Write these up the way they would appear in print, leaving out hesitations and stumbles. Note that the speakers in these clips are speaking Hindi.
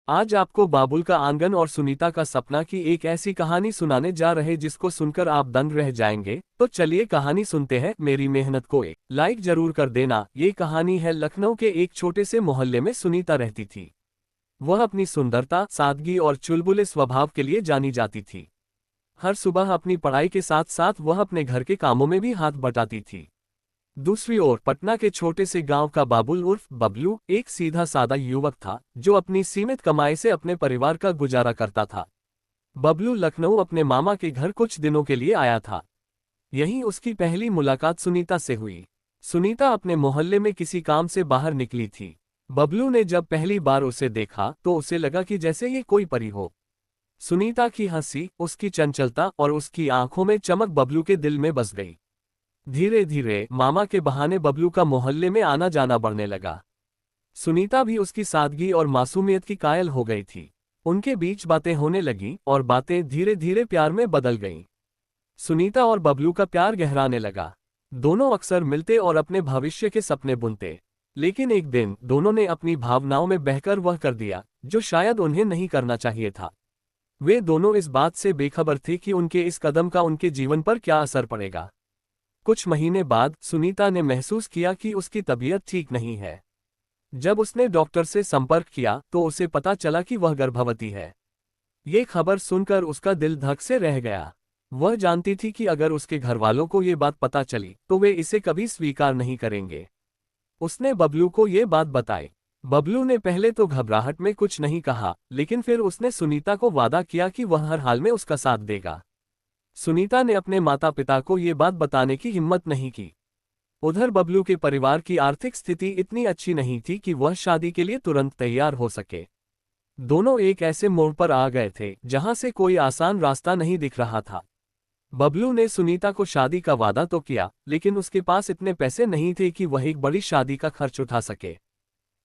आज आपको बाबुल का आंगन और सुनीता का सपना की एक ऐसी कहानी सुनाने जा रहे जिसको सुनकर आप दंग रह जाएंगे। तो चलिए कहानी सुनते हैं। मेरी मेहनत को एक लाइक जरूर कर देना। ये कहानी है लखनऊ के एक छोटे से मोहल्ले में सुनीता रहती थी। वह अपनी सुंदरता, सादगी और चुलबुले स्वभाव के लिए जानी जाती थी। हर सुबह अपनी पढ़ाई के साथ साथ वह अपने घर के कामों में भी हाथ बटाती थी। दूसरी ओर पटना के छोटे से गांव का बाबुल उर्फ बबलू एक सीधा सादा युवक था जो अपनी सीमित कमाई से अपने परिवार का गुजारा करता था। बबलू लखनऊ अपने मामा के घर कुछ दिनों के लिए आया था। यहीं उसकी पहली मुलाकात सुनीता से हुई। सुनीता अपने मोहल्ले में किसी काम से बाहर निकली थी। बबलू ने जब पहली बार उसे देखा तो उसे लगा कि जैसे ये कोई परी हो। सुनीता की हंसी, उसकी चंचलता और उसकी आंखों में चमक बबलू के दिल में बस गई। धीरे धीरे मामा के बहाने बबलू का मोहल्ले में आना जाना बढ़ने लगा। सुनीता भी उसकी सादगी और मासूमियत की कायल हो गई थी। उनके बीच बातें होने लगी और बातें धीरे धीरे प्यार में बदल गईं। सुनीता और बबलू का प्यार गहराने लगा। दोनों अक्सर मिलते और अपने भविष्य के सपने बुनते। लेकिन एक दिन दोनों ने अपनी भावनाओं में बहकर वह कर दिया जो शायद उन्हें नहीं करना चाहिए था। वे दोनों इस बात से बेखबर थे कि उनके इस कदम का उनके जीवन पर क्या असर पड़ेगा। कुछ महीने बाद सुनीता ने महसूस किया कि उसकी तबीयत ठीक नहीं है। जब उसने डॉक्टर से संपर्क किया तो उसे पता चला कि वह गर्भवती है। ये खबर सुनकर उसका दिल धक से रह गया। वह जानती थी कि अगर उसके घरवालों को ये बात पता चली तो वे इसे कभी स्वीकार नहीं करेंगे। उसने बबलू को ये बात बताई। बबलू ने पहले तो घबराहट में कुछ नहीं कहा, लेकिन फिर उसने सुनीता को वादा किया कि वह हर हाल में उसका साथ देगा। सुनीता ने अपने माता पिता को ये बात बताने की हिम्मत नहीं की। उधर बबलू के परिवार की आर्थिक स्थिति इतनी अच्छी नहीं थी कि वह शादी के लिए तुरंत तैयार हो सके। दोनों एक ऐसे मोड़ पर आ गए थे जहां से कोई आसान रास्ता नहीं दिख रहा था। बबलू ने सुनीता को शादी का वादा तो किया, लेकिन उसके पास इतने पैसे नहीं थे कि वह एक बड़ी शादी का खर्च उठा सके।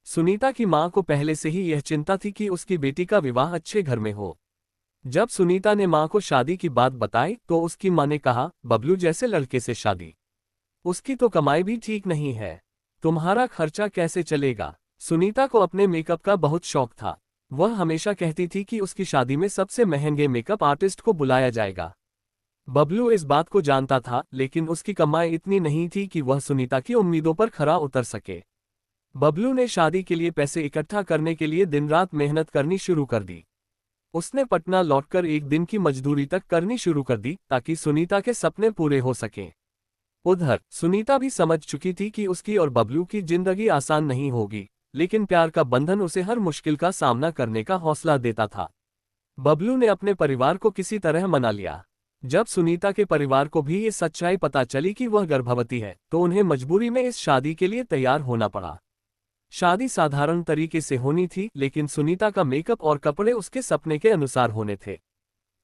सुनीता की मां को पहले से ही यह चिंता थी कि उसकी बेटी का विवाह अच्छे घर में हो। जब सुनीता ने मां को शादी की बात बताई तो उसकी मां ने कहा, बबलू जैसे लड़के से शादी? उसकी तो कमाई भी ठीक नहीं है, तुम्हारा खर्चा कैसे चलेगा? सुनीता को अपने मेकअप का बहुत शौक था। वह हमेशा कहती थी कि उसकी शादी में सबसे महंगे मेकअप आर्टिस्ट को बुलाया जाएगा। बबलू इस बात को जानता था, लेकिन उसकी कमाई इतनी नहीं थी कि वह सुनीता की उम्मीदों पर खरा उतर सके। बबलू ने शादी के लिए पैसे इकट्ठा करने के लिए दिन रात मेहनत करनी शुरू कर दी। उसने पटना लौटकर एक दिन की मजदूरी तक करनी शुरू कर दी ताकि सुनीता के सपने पूरे हो सकें। उधर सुनीता भी समझ चुकी थी कि उसकी और बबलू की जिंदगी आसान नहीं होगी, लेकिन प्यार का बंधन उसे हर मुश्किल का सामना करने का हौसला देता था। बबलू ने अपने परिवार को किसी तरह मना लिया। जब सुनीता के परिवार को भी ये सच्चाई पता चली कि वह गर्भवती है तो उन्हें मजबूरी में इस शादी के लिए तैयार होना पड़ा। शादी साधारण तरीके से होनी थी, लेकिन सुनीता का मेकअप और कपड़े उसके सपने के अनुसार होने थे।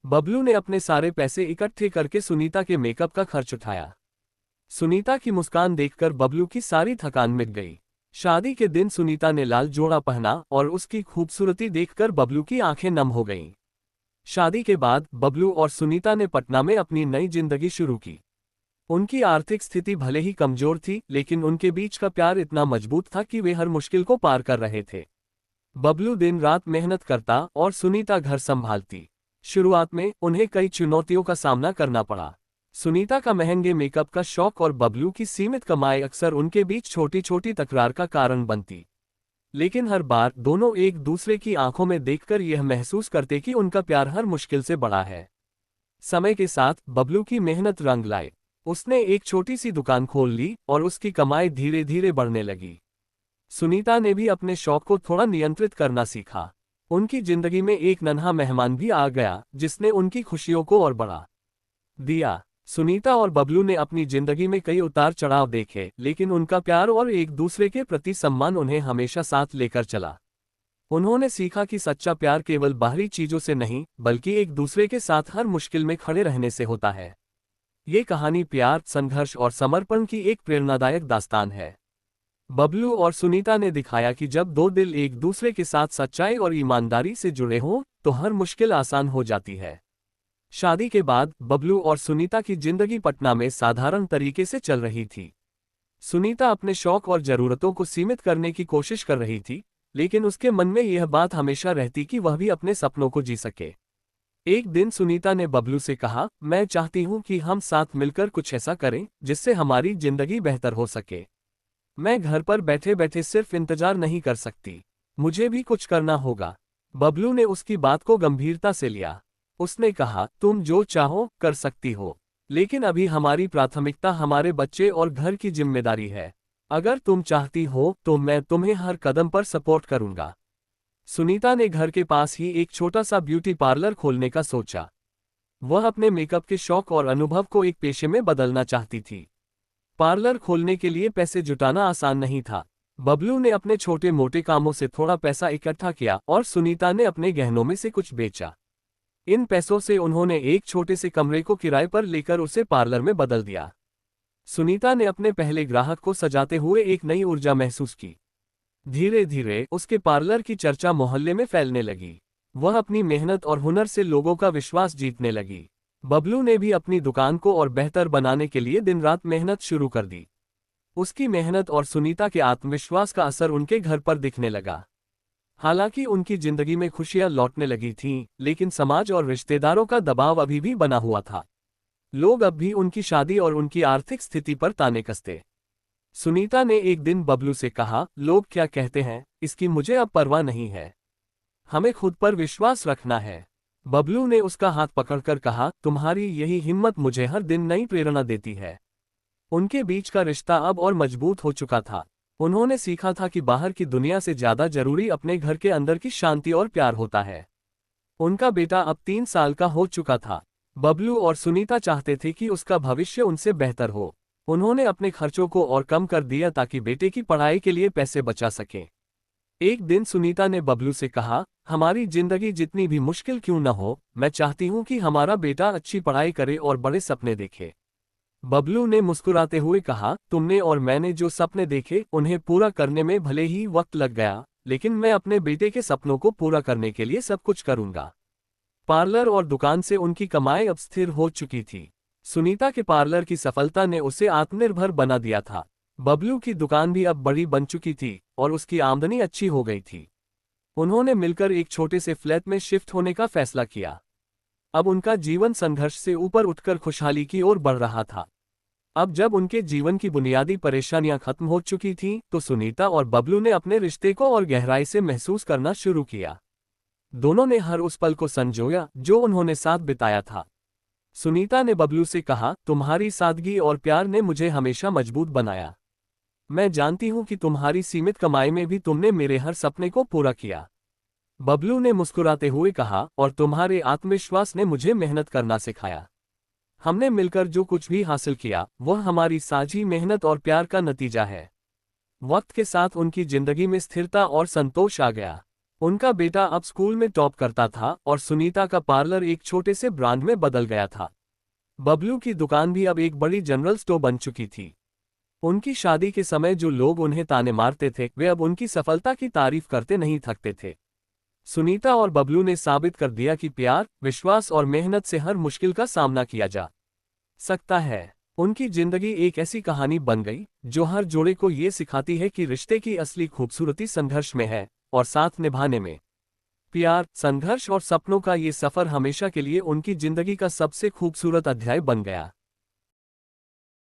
बबलू ने अपने सारे पैसे इकट्ठे करके सुनीता के मेकअप का खर्च उठाया। सुनीता की मुस्कान देखकर बबलू की सारी थकान मिट गई। शादी के दिन सुनीता ने लाल जोड़ा पहना और उसकी खूबसूरती देखकर बबलू की आंखें नम हो गईं। शादी के बाद बबलू और सुनीता ने पटना में अपनी नई जिंदगी शुरू की। उनकी आर्थिक स्थिति भले ही कमजोर थी, लेकिन उनके बीच का प्यार इतना मजबूत था कि वे हर मुश्किल को पार कर रहे थे। बबलू दिन रात मेहनत करता और सुनीता घर संभालती। शुरुआत में उन्हें कई चुनौतियों का सामना करना पड़ा। सुनीता का महंगे मेकअप का शौक और बबलू की सीमित कमाई अक्सर उनके बीच छोटी छोटी तकरार का कारण बनती। लेकिन हर बार दोनों एक दूसरे की आंखों में देखकर यह महसूस करते कि उनका प्यार हर मुश्किल से बड़ा है। समय के साथ बबलू की मेहनत रंग लाई। उसने एक छोटी सी दुकान खोल ली और उसकी कमाई धीरे धीरे बढ़ने लगी। सुनीता ने भी अपने शौक को थोड़ा नियंत्रित करना सीखा। उनकी जिंदगी में एक नन्हा मेहमान भी आ गया जिसने उनकी खुशियों को और बढ़ा दिया। सुनीता और बबलू ने अपनी जिंदगी में कई उतार चढ़ाव देखे, लेकिन उनका प्यार और एक दूसरे के प्रति सम्मान उन्हें हमेशा साथ लेकर चला। उन्होंने सीखा कि सच्चा प्यार केवल बाहरी चीजों से नहीं, बल्कि एक दूसरे के साथ हर मुश्किल में खड़े रहने से होता है। ये कहानी प्यार, संघर्ष और समर्पण की एक प्रेरणादायक दास्तान है। बबलू और सुनीता ने दिखाया कि जब दो दिल एक दूसरे के साथ सच्चाई और ईमानदारी से जुड़े हों तो हर मुश्किल आसान हो जाती है। शादी के बाद बबलू और सुनीता की जिंदगी पटना में साधारण तरीके से चल रही थी। सुनीता अपने शौक और जरूरतों को सीमित करने की कोशिश कर रही थी, लेकिन उसके मन में यह बात हमेशा रहती कि वह भी अपने सपनों को जी सके। एक दिन सुनीता ने बबलू से कहा, मैं चाहती हूँ कि हम साथ मिलकर कुछ ऐसा करें जिससे हमारी जिंदगी बेहतर हो सके। मैं घर पर बैठे बैठे सिर्फ इंतजार नहीं कर सकती, मुझे भी कुछ करना होगा। बबलू ने उसकी बात को गंभीरता से लिया। उसने कहा, तुम जो चाहो कर सकती हो, लेकिन अभी हमारी प्राथमिकता हमारे बच्चे और घर की जिम्मेदारी है। अगर तुम चाहती हो तो मैं तुम्हें हर कदम पर सपोर्ट करूंगा। सुनीता ने घर के पास ही एक छोटा सा ब्यूटी पार्लर खोलने का सोचा। वह अपने मेकअप के शौक और अनुभव को एक पेशे में बदलना चाहती थी। पार्लर खोलने के लिए पैसे जुटाना आसान नहीं था। बबलू ने अपने छोटे मोटे कामों से थोड़ा पैसा इकट्ठा किया और सुनीता ने अपने गहनों में से कुछ बेचा। इन पैसों से उन्होंने एक छोटे से कमरे को किराए पर लेकर उसे पार्लर में बदल दिया। सुनीता ने अपने पहले ग्राहक को सजाते हुए एक नई ऊर्जा महसूस की। धीरे धीरे उसके पार्लर की चर्चा मोहल्ले में फैलने लगी। वह अपनी मेहनत और हुनर से लोगों का विश्वास जीतने लगी। बबलू ने भी अपनी दुकान को और बेहतर बनाने के लिए दिन रात मेहनत शुरू कर दी। उसकी मेहनत और सुनीता के आत्मविश्वास का असर उनके घर पर दिखने लगा। हालांकि उनकी जिंदगी में खुशियां लौटने लगी थीं, लेकिन समाज और रिश्तेदारों का दबाव अभी भी बना हुआ था। लोग अब भी उनकी शादी और उनकी आर्थिक स्थिति पर ताने कसते। सुनीता ने एक दिन बबलू से कहा, लोग क्या कहते हैं इसकी मुझे अब परवाह नहीं है, हमें खुद पर विश्वास रखना है। बबलू ने उसका हाथ पकड़कर कहा, तुम्हारी यही हिम्मत मुझे हर दिन नई प्रेरणा देती है। उनके बीच का रिश्ता अब और मजबूत हो चुका था। उन्होंने सीखा था कि बाहर की दुनिया से ज्यादा जरूरी अपने घर के अंदर की शांति और प्यार होता है। उनका बेटा अब 3 साल का हो चुका था। बबलू और सुनीता चाहते थे कि उसका भविष्य उनसे बेहतर हो। उन्होंने अपने खर्चों को और कम कर दिया ताकि बेटे की पढ़ाई के लिए पैसे बचा सकें। एक दिन सुनीता ने बबलू से कहा, हमारी जिंदगी जितनी भी मुश्किल क्यों न हो, मैं चाहती हूं कि हमारा बेटा अच्छी पढ़ाई करे और बड़े सपने देखे। बबलू ने मुस्कुराते हुए कहा, तुमने और मैंने जो सपने देखे उन्हें पूरा करने में भले ही वक्त लग गया, लेकिन मैं अपने बेटे के सपनों को पूरा करने के लिए सब कुछ करूंगा। पार्लर और दुकान से उनकी कमाई अब स्थिर हो चुकी थी। सुनीता के पार्लर की सफलता ने उसे आत्मनिर्भर बना दिया था। बबलू की दुकान भी अब बड़ी बन चुकी थी और उसकी आमदनी अच्छी हो गई थी। उन्होंने मिलकर एक छोटे से फ्लैट में शिफ्ट होने का फैसला किया। अब उनका जीवन संघर्ष से ऊपर उठकर खुशहाली की ओर बढ़ रहा था। अब जब उनके जीवन की बुनियादी परेशानियां खत्म हो चुकी थीं, तो सुनीता और बबलू ने अपने रिश्ते को और गहराई से महसूस करना शुरू किया। दोनों ने हर उस पल को संजोया जो उन्होंने साथ बिताया था। सुनीता ने बबलू से कहा, तुम्हारी सादगी और प्यार ने मुझे हमेशा मजबूत बनाया। मैं जानती हूं कि तुम्हारी सीमित कमाई में भी तुमने मेरे हर सपने को पूरा किया। बबलू ने मुस्कुराते हुए कहा, और तुम्हारे आत्मविश्वास ने मुझे मेहनत करना सिखाया। हमने मिलकर जो कुछ भी हासिल किया वह हमारी साझी मेहनत और प्यार का नतीजा है। वक्त के साथ उनकी जिंदगी में स्थिरता और संतोष आ गया। उनका बेटा अब स्कूल में टॉप करता था और सुनीता का पार्लर एक छोटे से ब्रांड में बदल गया था। बबलू की दुकान भी अब एक बड़ी जनरल स्टोर बन चुकी थी। उनकी शादी के समय जो लोग उन्हें ताने मारते थे वे अब उनकी सफलता की तारीफ करते नहीं थकते थे। सुनीता और बबलू ने साबित कर दिया कि प्यार, विश्वास और मेहनत से हर मुश्किल का सामना किया जा सकता है। उनकी जिंदगी एक ऐसी कहानी बन गई जो हर जोड़े को ये सिखाती है कि रिश्ते की असली खूबसूरती संघर्ष में है और साथ निभाने में। प्यार, संघर्ष और सपनों का ये सफर हमेशा के लिए उनकी जिंदगी का सबसे खूबसूरत अध्याय बन गया।